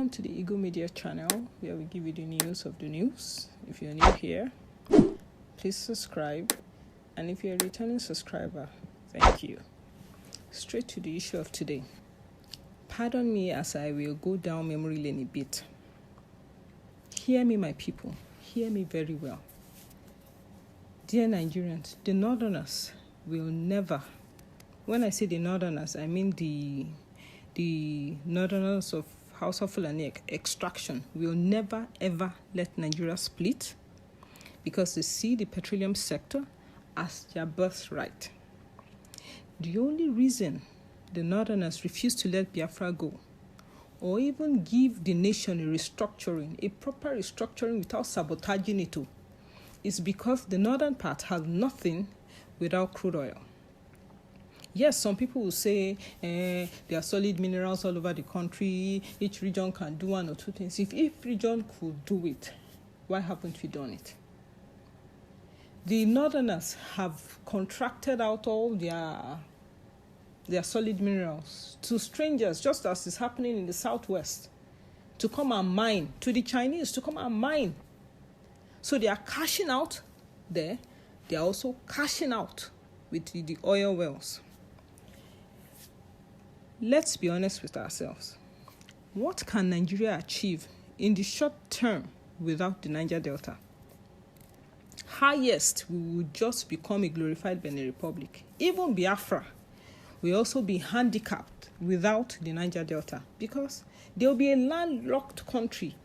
Welcome to the Eagle Media channel, where we give you the news of the news. If you're new here, please subscribe. And if you're a returning subscriber, thank you. Straight to the issue of today. Pardon me as I will go down memory lane a bit. Hear me, my people. Hear me very well. Dear Nigerians, the Northerners will never, when I say the Northerners, I mean the Northerners of House of Fulani extraction will never ever let Nigeria split because they see the petroleum sector as their birthright. The only reason the Northerners refuse to let Biafra go or even give the nation a restructuring, a proper restructuring without sabotaging it, is because the northern part has nothing without crude oil. Yes, some people will say there are solid minerals all over the country. Each region can do one or two things. If each region could do it, why haven't we done it? The Northerners have contracted out all their solid minerals to strangers, just as is happening in the Southwest, to come and mine, to the Chinese to come and mine. So they are cashing out there. They are also cashing out with the oil wells. Let's be honest with ourselves. What can Nigeria achieve in the short term without the Niger Delta? Highest, we will just become a glorified Benin Republic. Even Biafra will also be handicapped without the Niger Delta because there will be a landlocked country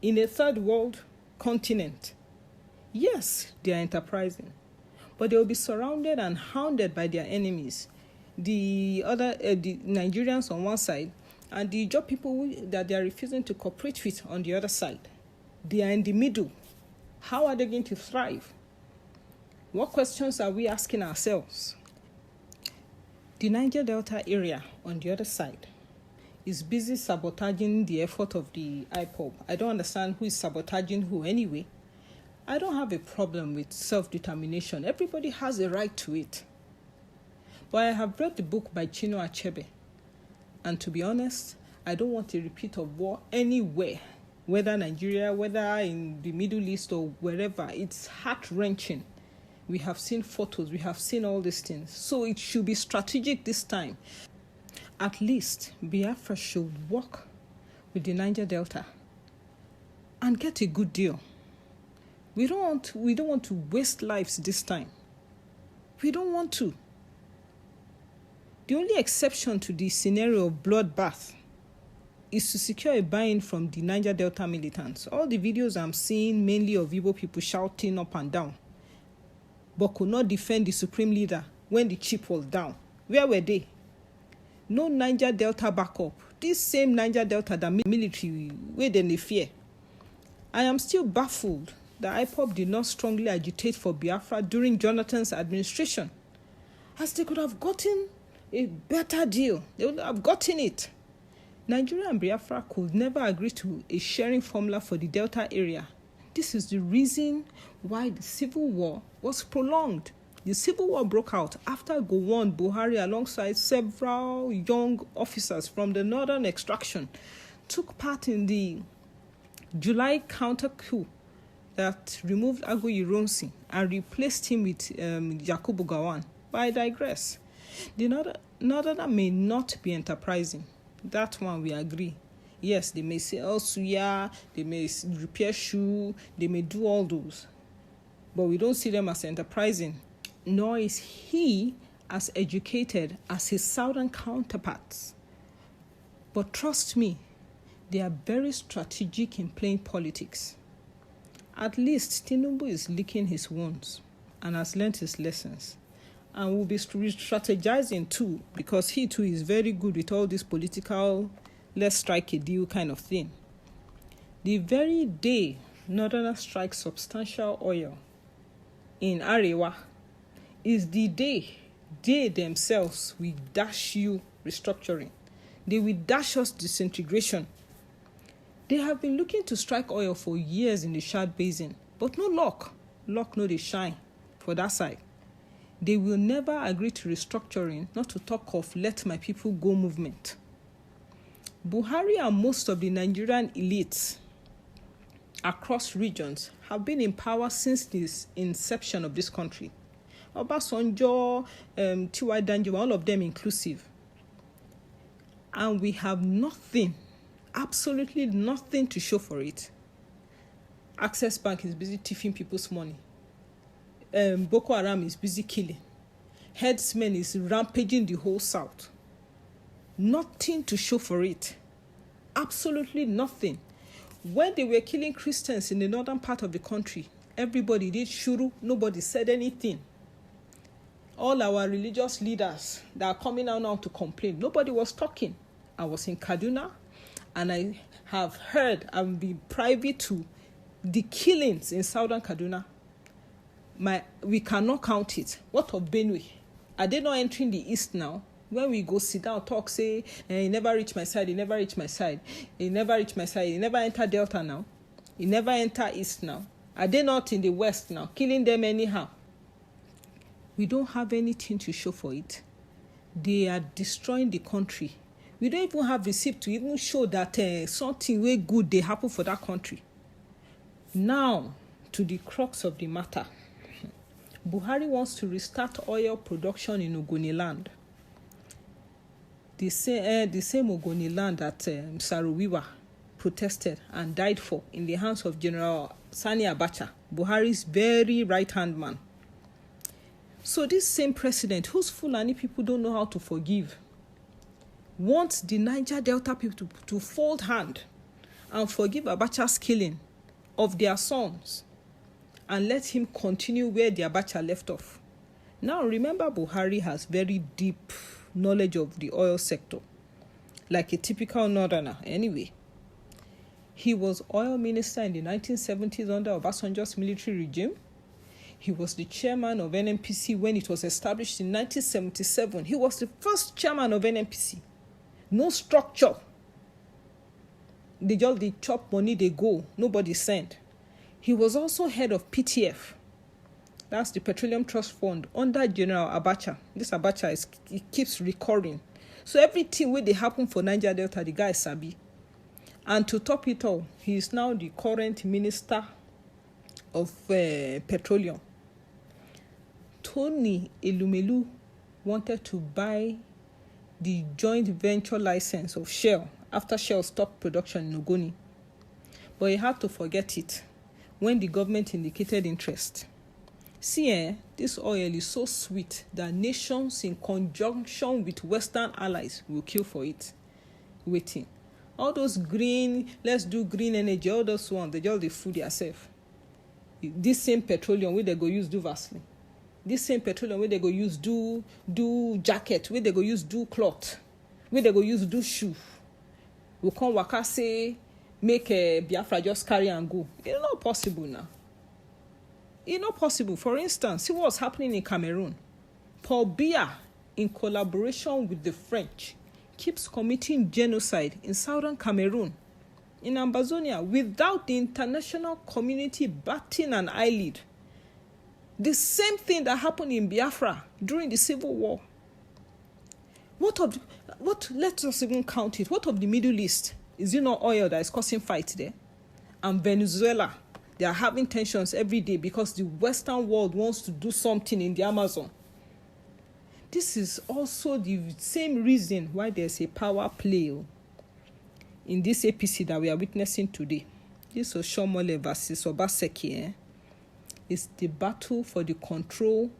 in a third world continent. Yes, they are enterprising, but they will be surrounded and hounded by their enemies. The Nigerians on one side and the job people that they are refusing to cooperate with on the other side. They are in the middle. How are they going to thrive? What questions are we asking ourselves? The Niger Delta area on the other side is busy sabotaging the effort of the IPOB. I don't understand who is sabotaging who anyway. I don't have a problem with self-determination. Everybody has a right to it. But I have read the book by Chinua Achebe. And to be honest, I don't want a repeat of war anywhere. Whether Nigeria, whether in the Middle East or wherever. It's heart-wrenching. We have seen photos. We have seen all these things. So it should be strategic this time. At least Biafra should work with the Niger Delta and get a good deal. We don't want to waste lives this time. We don't want to. The only exception to the scenario of bloodbath is to secure a buy-in from the Niger Delta militants. All the videos I'm seeing, mainly of Igbo people shouting up and down, but could not defend the supreme leader when the chip was down. Where were they? No Niger Delta backup. This same Niger Delta, the military, where they fear. I am still baffled that IPOB did not strongly agitate for Biafra during Jonathan's administration, as they could have gotten a better deal. They would have gotten it. Nigeria and Biafra could never agree to a sharing formula for the Delta area. This is the reason why the civil war was prolonged. The civil war broke out after Gowon Buhari, alongside several young officers from the northern extraction, took part in the July counter-coup that removed Agbo Ironsi and replaced him with Yakubu Gowon. But I digress. The Northerner may not be enterprising. That one we agree. Yes, they may sell suya, they may repair shoe, they may do all those. But we don't see them as enterprising. Nor is he as educated as his southern counterparts. But trust me, they are very strategic in playing politics. At least Tinubu is licking his wounds and has learned his lessons. And will be strategizing too, because he too is very good with all this political, let's strike a deal kind of thing. The very day Northerners strike substantial oil in Arewa is the day they themselves will dash you restructuring. They will dash us disintegration. They have been looking to strike oil for years in the Chad Basin, but no luck. Luck no dey shine for that side. They will never agree to restructuring, not to talk of let my people go movement. Buhari and most of the Nigerian elites across regions have been in power since the inception of this country. Obasanjo, T.Y. Danjuma, all of them inclusive. And we have nothing, absolutely nothing to show for it. Access Bank is busy thieving people's money. Boko Haram is busy killing. Herdsmen is rampaging the whole South. Nothing to show for it. Absolutely nothing. When they were killing Christians in the northern part of the country, everybody did shuru, nobody said anything. All our religious leaders that are coming out now to complain, nobody was talking. I was in Kaduna, and I have heard and been privy to the killings in southern Kaduna. We cannot count it. What of Benue? Are they not entering the east now? When we go sit down, talk, say, he never reached my side, he never reached my side, he never reached my side, he never enter Delta now, he never enter east now. Are they not in the west now, killing them anyhow? We don't have anything to show for it. They are destroying the country. We don't even have receipt to even show that something way good they happen for that country. Now, to the crux of the matter. Buhari wants to restart oil production in Ogoni land. The same Ogoni land that Saruwiwa protested and died for in the hands of General Sani Abacha, Buhari's very right-hand man. So this same president, whose Fulani people don't know how to forgive, wants the Niger Delta people to fold hand and forgive Abacha's killing of their sons and let him continue where the Abacha left off. Now remember, Buhari has very deep knowledge of the oil sector, like a typical northerner anyway. He was oil minister in the 1970s under Obasanjo's military regime. He was the chairman of NNPC when it was established in 1977. He was the first chairman of NNPC. No structure. They chop money, they go. Nobody sent. He was also head of PTF. That's the Petroleum Trust Fund under General Abacha. This Abacha it keeps recurring. So everything where they happen for Niger Delta, the guy is sabi. And to top it all, he is now the current minister of petroleum. Tony Elumelu wanted to buy the joint venture license of Shell after Shell stopped production in Ogoni. But he had to forget it when the government indicated interest. See, this oil is so sweet that nations in conjunction with Western allies will kill for it. Waiting. All those green, let's do green energy, all those ones, they just fool themselves. This same petroleum where they go use do Vaseline. This same petroleum where they go use do jacket, where they go use do cloth, where they go use do shoe. We come waka say, make a Biafra just carry and go. It's not possible now. It's not possible. For instance, see what's happening in Cameroon. Paul Biya, in collaboration with the French, keeps committing genocide in southern Cameroon, in Ambazonia, without the international community batting an eyelid. The same thing that happened in Biafra during the Civil War. Let us even count it. What of the Middle East? Is it not oil that is causing fight there? And Venezuela, they are having tensions every day because the Western world wants to do something in the Amazon. This is also the same reason why there's a power play in this APC that we are witnessing today. This Oshomole versus Obaseki. Is the battle for the control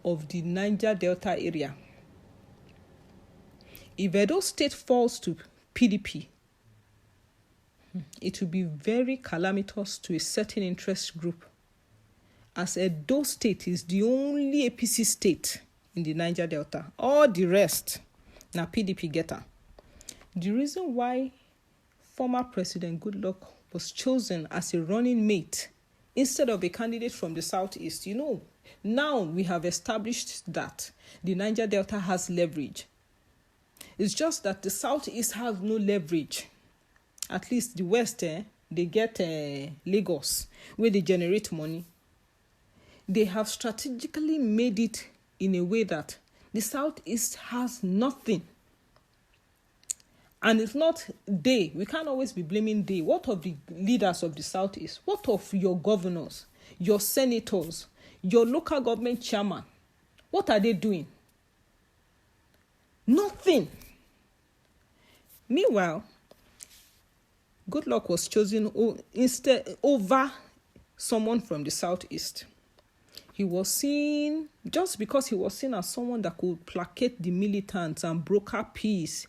of the Niger Delta area. If Edo State falls to PDP, it will be very calamitous to a certain interest group, as Edo State is the only APC state in the Niger Delta. All the rest, now PDP getter. The reason why former President Goodluck was chosen as a running mate instead of a candidate from the southeast, now we have established that the Niger Delta has leverage. It's just that the southeast has no leverage. At least the west, they get Lagos, where they generate money. They have strategically made it in a way that the southeast has nothing. And it's not they. We can't always be blaming they. What of the leaders of the Southeast? What of your governors, your senators, your local government chairman? What are they doing? Nothing. Meanwhile, Goodluck was chosen over someone from the Southeast. He was seen, just because he was seen as someone that could placate the militants and broker peace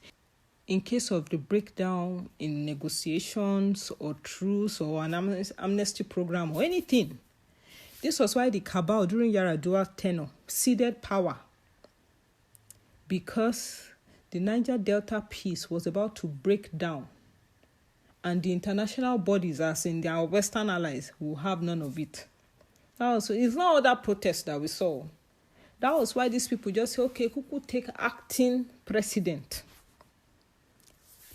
in case of the breakdown in negotiations or truce or an amnesty program or anything. This was why the cabal during Yar'Adua's tenure ceded power, because the Niger Delta peace was about to break down, and the international bodies, as in their Western allies, will have none of it. It's not all that protest that we saw. That was why these people just say, okay, Kuku take acting president.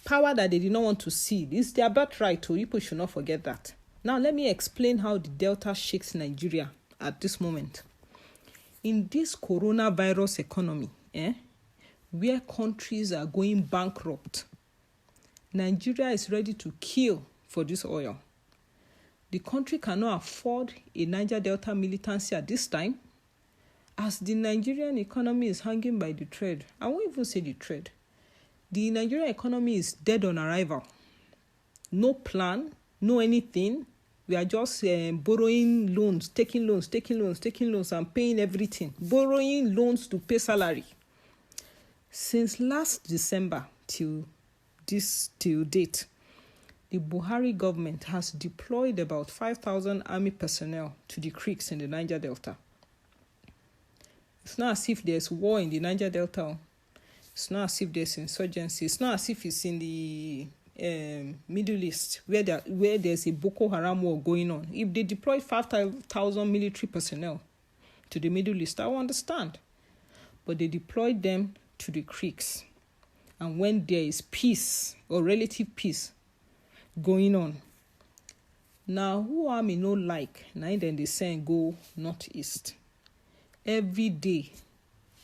Power that they did not want to see. This is their birthright, so people should not forget that. Now, let me explain how the Delta shakes Nigeria at this moment. In this coronavirus economy, where countries are going bankrupt, Nigeria is ready to kill for this oil. The country cannot afford a Niger Delta militancy at this time, as the Nigerian economy is hanging by the thread. I won't even say the thread. The Nigerian economy is dead on arrival. No plan, no anything. We are just borrowing loans, taking loans, and paying everything. Borrowing loans to pay salary. Since last December till date, the Buhari government has deployed about 5,000 army personnel to the creeks in the Niger Delta. It's not as if there's war in the Niger Delta. It's not as if there's insurgency. It's not as if it's in the Middle East where there's a Boko Haram war going on. If they deploy 5,000 military personnel to the Middle East, I will understand. But they deployed them to the creeks. And when there is peace or relative peace going on, now who army no like, now then they say go northeast. Every day,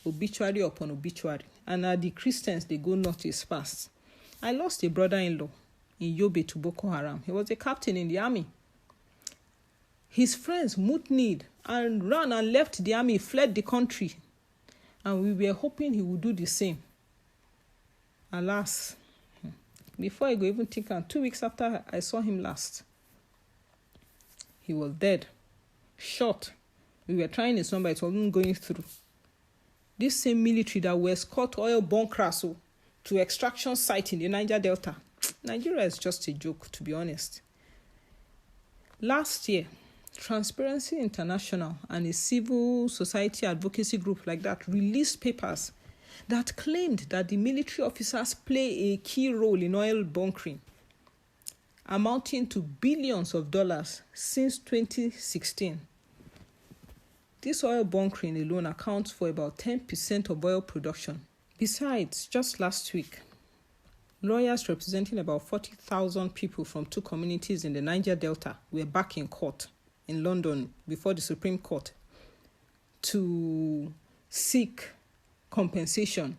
obituary upon obituary. And the Christians, they go northeast fast. I lost a brother-in-law in Yobe to Boko Haram. He was a captain in the army. His friends mutinied and ran and left the army, fled the country. And we were hoping he would do the same. Alas, before I go even think, 2 weeks after I saw him last, he was dead, shot. We were trying his number, it wasn't going through. This same military that were escort oil bunkers to extraction site in the Niger Delta. Nigeria is just a joke, to be honest. Last year, Transparency International and a civil society advocacy group like that released papers that claimed that the military officers play a key role in oil bunkering, amounting to billions of dollars since 2016. This oil bunkering alone accounts for about 10% of oil production. Besides, just last week, lawyers representing about 40,000 people from 2 communities in the Niger Delta were back in court in London before the Supreme Court to seek compensation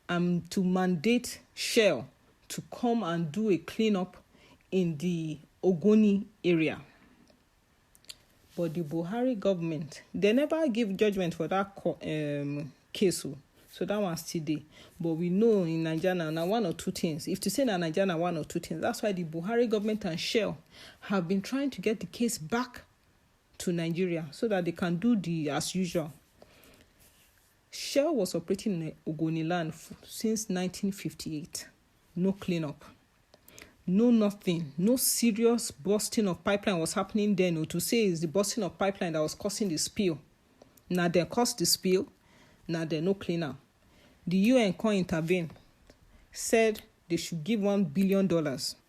and to mandate Shell to come and do a cleanup in the Ogoni area. But the Buhari government, they never give judgment for that case. So that one's still there. But we know in Nigeria now 1 or 2 things. If to say in Nigeria 1 or 2 things, that's why the Buhari government and Shell have been trying to get the case back to Nigeria so that they can do the as usual. Shell was operating in Ogoni land since 1958. No cleanup. No nothing. No serious busting of pipeline was happening then. Or to say it's the busting of pipeline that was causing the spill. Now they caused the spill. Now there no cleanup. The UN intervened, said they should give $1 billion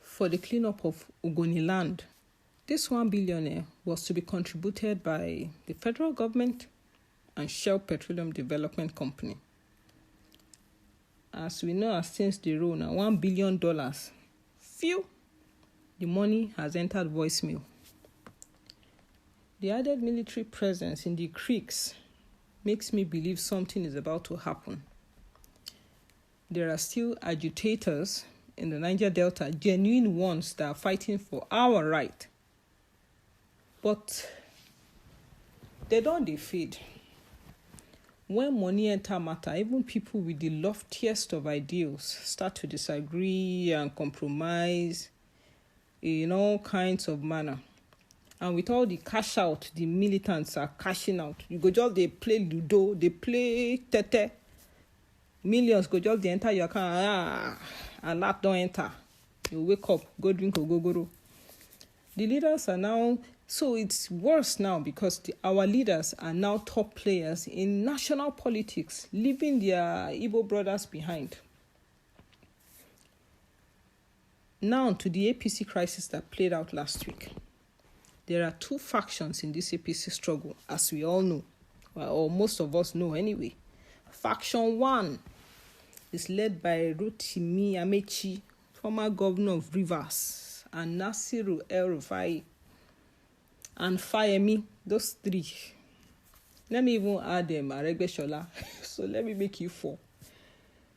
for the cleanup of Ogoni land. This $1 billion was to be contributed by the federal government and Shell Petroleum Development Company. As we know, since the rule now, $1 billion. Phew, the money has entered voicemail. The added military presence in the creeks makes me believe something is about to happen. There are still agitators in the Niger Delta, genuine ones that are fighting for our right. But they don't defeat. When money enter matter, even people with the loftiest of ideals start to disagree and compromise in all kinds of manner. And with all the cash out, the militants are cashing out. You go just, they play Ludo, they play Tete. Millions go just, they enter your account, and that don't enter. You wake up, go drink ogogoro. The leaders are now, so it's worse now because our leaders are now top players in national politics, leaving their Igbo brothers behind. Now to the APC crisis that played out last week. There are two factions in this APC struggle, as we all know, or most of us know anyway. Faction 1 is led by Rotimi Amechi, former governor of Rivers, and Nasiru El-Rufai, and Fayemi, those three. Let me even add them, Aregbe-Shola. So let me make you 4.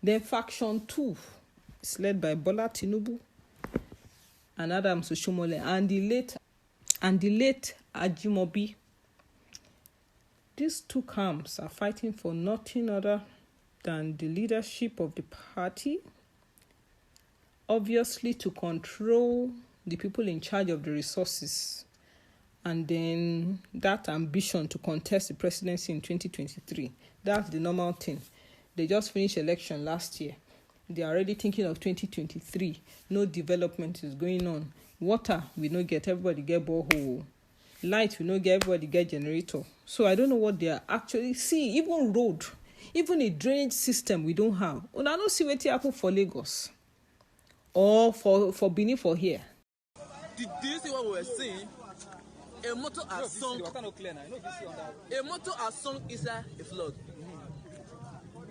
Then faction 2 is led by Bola Tinubu and Adams Oshomole, and the late Ajimobi. These two camps are fighting for nothing other than the leadership of the party, obviously to control the people in charge of the resources, and then that ambition to contest the presidency in 2023. That's the normal thing. They just finished election last year. They are already thinking of 2023. No development is going on. Water, we no get, everybody get borehole. Light, we no get, everybody get generator. So I don't know what they are actually see. Even road, even a drainage system we don't have. And I don't see what happen for Lagos or for Benin for here. Did you see what we were saying? A motor has sunk. A motor has sunk inside a flood.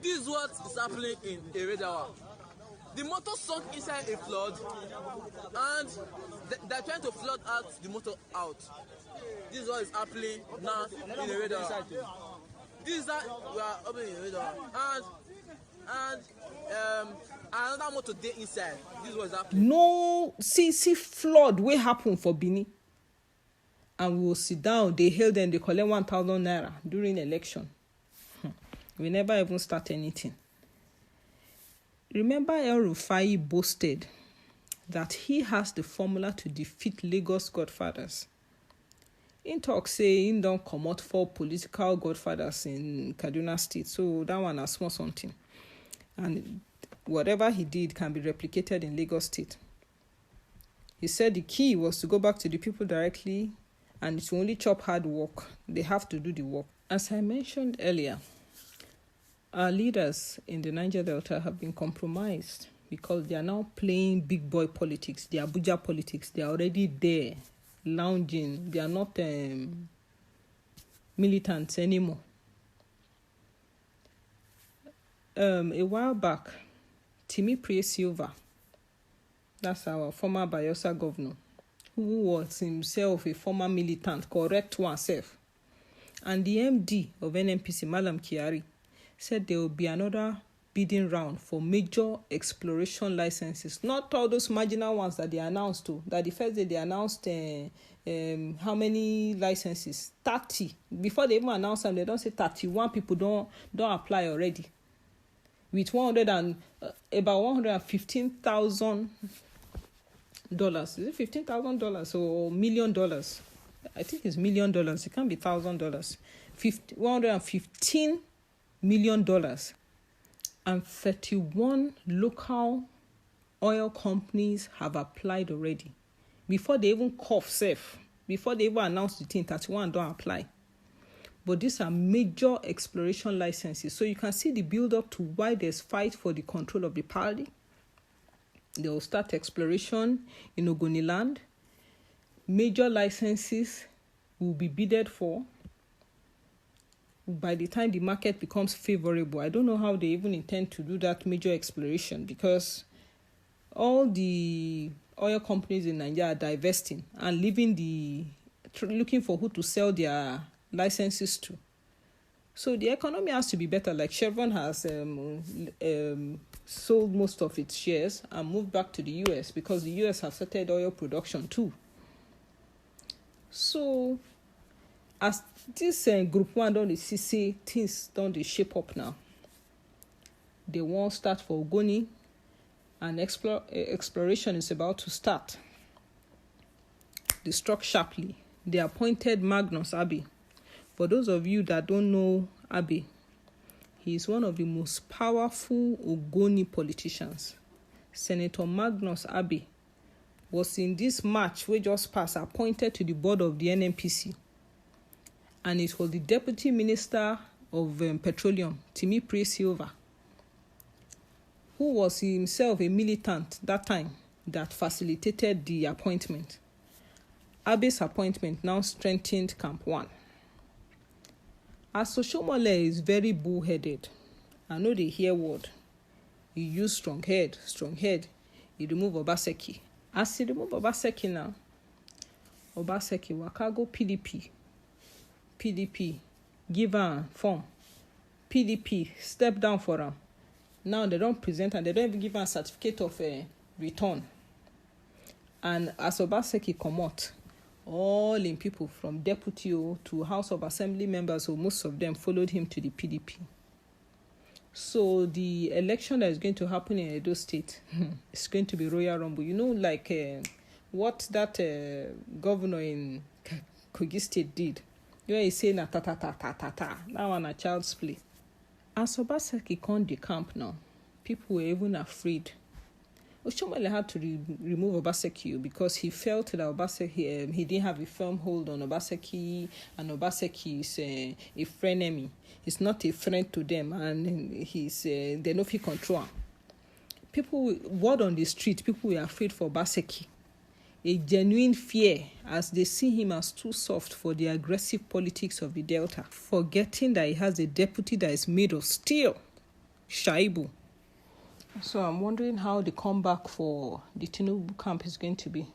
This is what is happening in Eredawa. The motor sunk inside a flood, and they're trying to flood out the motor out. This is what is happening now in Eredawa. This is that we are opening in Eredawa, and another motor there inside. This is what is happening. No, see flood will happen for Benin. And we will sit down, they hail them, they collect 1,000 naira during election. We never even start anything. Remember El-Rufai boasted that he has the formula to defeat Lagos godfathers. In talk say he don't come out for political godfathers in Kaduna State, so that one has small something. And whatever he did can be replicated in Lagos State. He said the key was to go back to the people directly, and it's only chop hard work. They have to do the work. As I mentioned earlier, our leaders in the Niger Delta have been compromised because they are now playing big boy politics, the Abuja politics. They are already there, lounging. They are not militants anymore. A while back, Timi Silva, that's our former Bayelsa governor, who was himself a former militant, correct oneself, and the MD of NNPC, Malam Kyari, said there will be another bidding round for major exploration licenses. Not all those marginal ones that they announced to. That the first day they announced how many licenses? 30. Before they even announce them, they don't say 31 people don't apply already. With about $115,000. Is it $15,000 or $1 million? I think it's $1 million. It can't be $1,000. $115 million, and 31 local oil companies have applied already. Before they even cough safe, before they even announce the thing, 31 don't apply. But these are major exploration licenses. So you can see the build-up to why there's fight for the control of the party. They will start exploration in Ogoniland. Major licenses will be bidded for. By the time the market becomes favorable, I don't know how they even intend to do that major exploration, because all the oil companies in Nigeria are divesting and looking for who to sell their licenses to. So the economy has to be better. Like Chevron has sold most of its shares and moved back to the US because the US has started oil production too. So, as this group one don't see say things don't they shape up now. They won't start for Ogoni, and exploration is about to start. They struck sharply. They appointed Magnus Abe. For those of you that don't know Abe, he is one of the most powerful Ogoni politicians. Senator Magnus Abe was in this March we just passed appointed to the board of the NNPC, and it was the Deputy Minister of Petroleum, Timi Pre Silva, who was himself a militant that time, that facilitated the appointment. Abe's appointment now strengthened Camp 1. As Oshomole is very bullheaded, I know they hear word. He use strong head. He remove Obaseki. As he remove Obaseki now, Obaseki waka go PDP, give am form. PDP step down for am. Now they don't present and they don't even give am certificate of return. And as Obaseki comot, all in people from deputy to House of Assembly members, so most of them followed him to the PDP. So the election that is going to happen in Edo State is going to be Royal Rumble. You know, like what that governor in Kogi State did, where he say na ta ta ta ta ta ta. That one a child's play. As Obaseki come the camp now, people were even afraid. Oshomole had to remove Obaseki because he felt that Obaseki he didn't have a firm hold on Obaseki, and Obaseki is a frenemy. He's not a friend to them, and he's they no fit control him. People, word on the street, people were afraid for Obaseki. A genuine fear, as they see him as too soft for the aggressive politics of the Delta, forgetting that he has a deputy that is made of steel, Shaibu. So I'm wondering how the comeback for the Tinubu camp is going to be.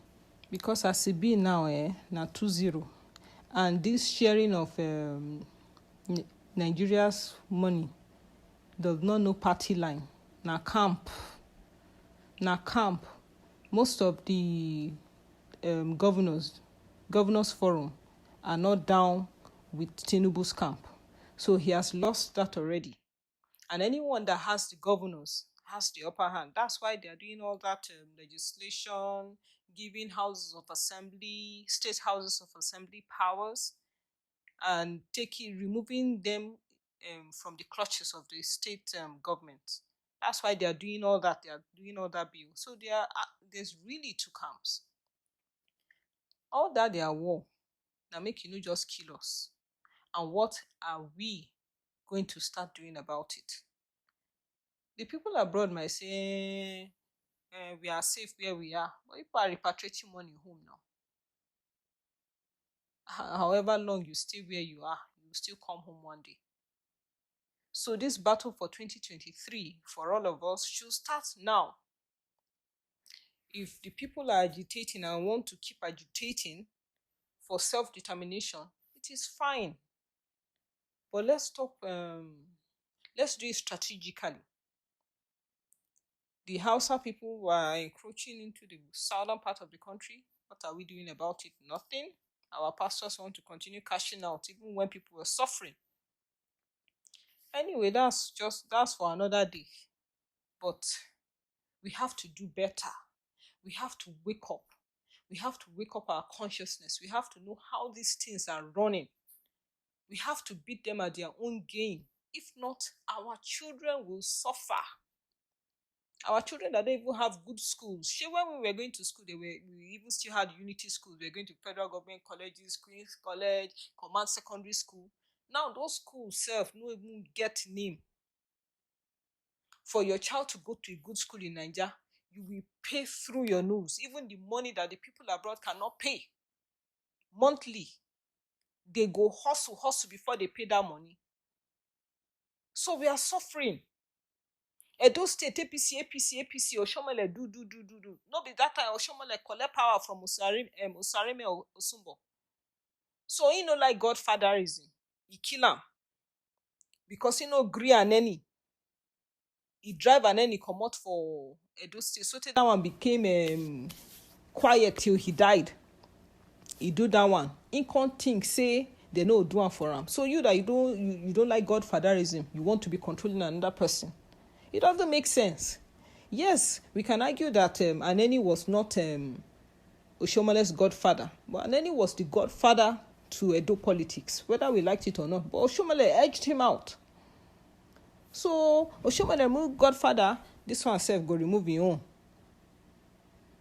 Because as it be now, na 2-0. And this sharing of Nigeria's money does not know party line. Na camp. Most of the governors forum are not down with Tinubu's camp. So he has lost that already. And anyone that has the governors has the upper hand. That's why they're doing all that legislation, giving houses of assembly, state houses of assembly powers, and removing them from the clutches of the state government. That's why they are doing all that. They are doing all that bill. So there's really two camps. All that they are war, now make you just kill us. And what are we going to start doing about it? The people abroad might say we are safe where we are, but people are repatriating money home now. However long you stay where you are, you will still come home one day. So this battle for 2023 for all of us should start now. If the people are agitating and want to keep agitating for self-determination, it is fine. But let's do it strategically. The Hausa people were encroaching into the southern part of the country. What are we doing about it? Nothing. Our pastors want to continue cashing out even when people were suffering. Anyway, that's for another day. But we have to do better. We have to wake up. We have to wake up our consciousness. We have to know how these things are running. We have to beat them at their own game. If not, our children will suffer. Our children that don't even have good schools. When we were going to school, we even still had unity schools. We were going to federal government colleges, Queen's College, Command Secondary School. Now those schools self no even get name. For your child to go to a good school in Nigeria, you will pay through your nose. Even the money that the people abroad cannot pay. Monthly. They go hustle before they pay that money. So we are suffering. Edo State, APC, Oshomole do. No be that time Oshomole collect power from Osareme Osumbo. So he no like godfatherism. He kill him. Because he no agree on any. he drive and then he come out for Edo State. So that one became quiet till he died. He do that one. He can't think, say, they know do one for him. So you that you don't like godfatherism, you want to be controlling another person. It doesn't make sense. Yes, we can argue that Aneni was not Oshomale's godfather, but Aneni was the godfather to Edo politics, whether we liked it or not. But Oshomale edged him out. So Oshomale removed godfather, this one self go remove his own.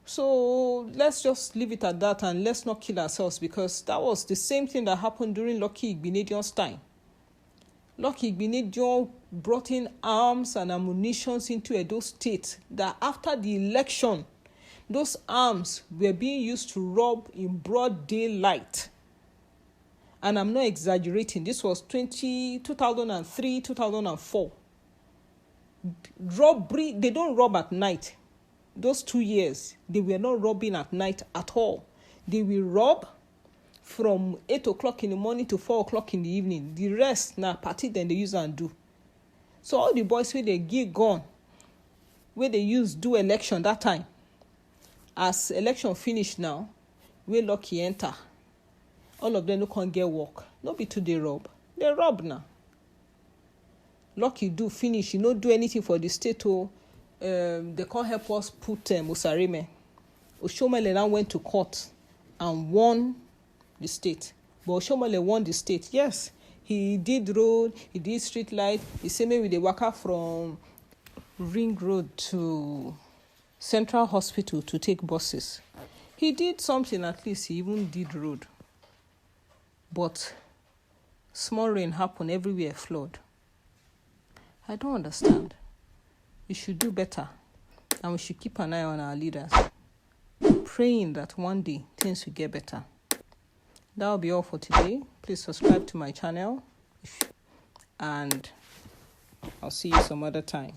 So let's just leave it at that and let's not kill ourselves, because that was the same thing that happened during Lucky Igbinedion's time. Lucky Igbinedion brought in arms and ammunition into Edo State that after the election, those arms were being used to rob in broad daylight. And I'm not exaggerating. This was 2003, 2004. Robbery, they don't rob at night. Those 2 years, they were not robbing at night at all. They will rob from 8 o'clock in the morning to 4 o'clock in the evening. The rest, na party then they use and do. So all the boys where they get gone, where they use do election that time, as election finish now, where Lucky enter, all of them no can't get work. No be to they rob. They rob now. Lucky do finish, you no do anything for the state. They can't help us put Osareme. Oshomale now went to court and won the state. But Oshomale won the state. Yes, he did road, he did street light. He said maybe they walk out from Ring Road to Central Hospital to take buses. He did something, at least he even did road. But small rain happened, everywhere flood. I don't understand. We should do better, and we should keep an eye on our leaders, praying that one day things will get better. That will be all for today. Please subscribe to my channel, and I'll see you some other time.